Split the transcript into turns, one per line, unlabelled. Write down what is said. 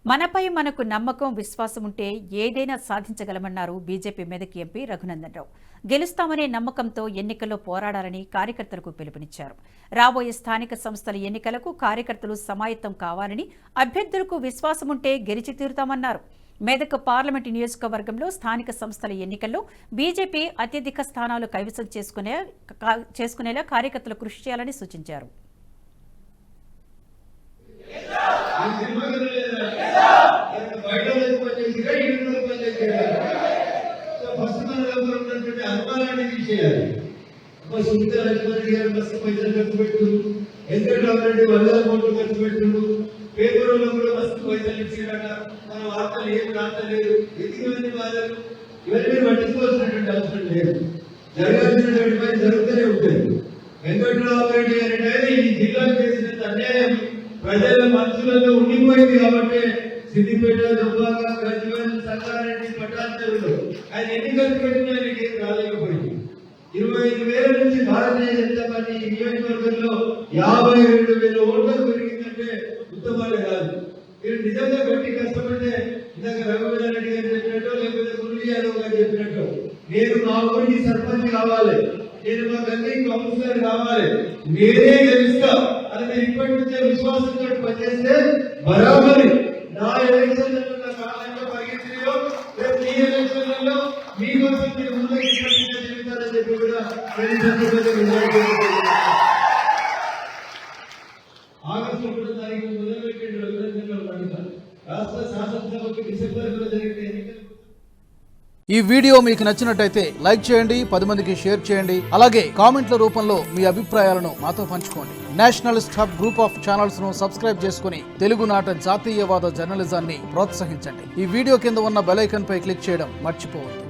మనపై మనకు నమ్మకం విశ్వాసం ఉంటే ఏదైనా సాధించగలమన్నారు బీజేపీ మెదక్ ఎంపీ రఘునందన్ రావు. గెలుస్తామనే నమ్మకంతో ఎన్నికల్లో పోరాడాలని కార్యకర్తలకు పిలుపునిచ్చారు. రాబోయే స్థానిక సంస్థల ఎన్నికలకు కార్యకర్తలు సమాయత్తం కావాలని, అభ్యర్థులకు విశ్వాసం ఉంటే గెలిచి తీరుతామన్నారు. మెదక్ పార్లమెంటు నియోజకవర్గంలో స్థానిక సంస్థల ఎన్నికల్లో బీజేపీ అత్యధిక స్థానాలు కైవసం చేసుకునేలా కార్యకర్తలు కృషి చేయాలని సూచించారు.
పేపర్లో కూడా మస్తు పైసలు ఇచ్చారట, మన వార్తలు ఏం రాస్తలేదు, ఎందుకు బాధలు ఇవన్నీ పట్టించుకోవాల్సినటువంటి అవసరం లేదు. జరగాల్సినటువంటి పని జరుగుతూనే ఉంటుంది. వెంకట్రావు రెడ్డి గారి ఈ జిల్లాకు చేసినంత అన్యాయం ప్రజల మనసులలో ఉండిపోయింది కాబట్టి సిద్దిపేట, దుబ్బాక, గజ్వేల్, సంగారెడ్డి, పటాన్చెరువులో ఆయన ఎన్ని ఖర్చు పెట్టినా ఏం రాలేకపోయింది. 25,000 నుంచి భారతీయ జనతా పార్టీ నియోజకవర్గంలో 52,000 ఓట్లకు పెరిగిందంటే ఉత్తమాలే కాదు. మీరు నిజంగా గట్టి కష్టపడితే ఇందాక రఘువీర్ రెడ్డి గారు చెప్పినట్టు, లేకపోతే మురళీ యాదవ్ గారు చెప్పినట్టు, నేను మా ఊరికి సర్పంచ్ కావాలి, నేను మా గల్లీ కౌన్సిలర్ కావాలి, నేనే గెలుస్తా అని మీరు ఇప్పటి నుంచే విశ్వాసంతో పనిచేస్తే బరాబరి నా ఎలక్షన్లలో నా కాలంలో పరిగెత్తిలో రేపు ఈ ఎలక్షన్లలో మీకోసం మీరు ముందుకు చెబుతారని చెప్పి కూడా ఆగస్టు 1వ తారీఖు మొదలుపెట్టిన రఘునందన్ పండుగ రాష్ట్ర శాసనసభకు డిసెంబర్లో జరిగిన ఎన్నికలు.
ఈ వీడియో మీకు నచ్చినట్టయితే లైక్ చేయండి, 10 మందికి షేర్ చేయండి. అలాగే కామెంట్ల రూపంలో మీ అభిప్రాయాలను మాతో పంచుకోండి. Nationalist hub group of channels ను సబ్స్క్రైబ్ చేసుకుని తెలుగునాట జాతీయవాద జర్నలిజాన్ని ప్రోత్సహించండి. ఈ వీడియో కింద ఉన్న బెల్ ఐకాన్ పై క్లిక్ చేయడం మర్చిపోవద్దు.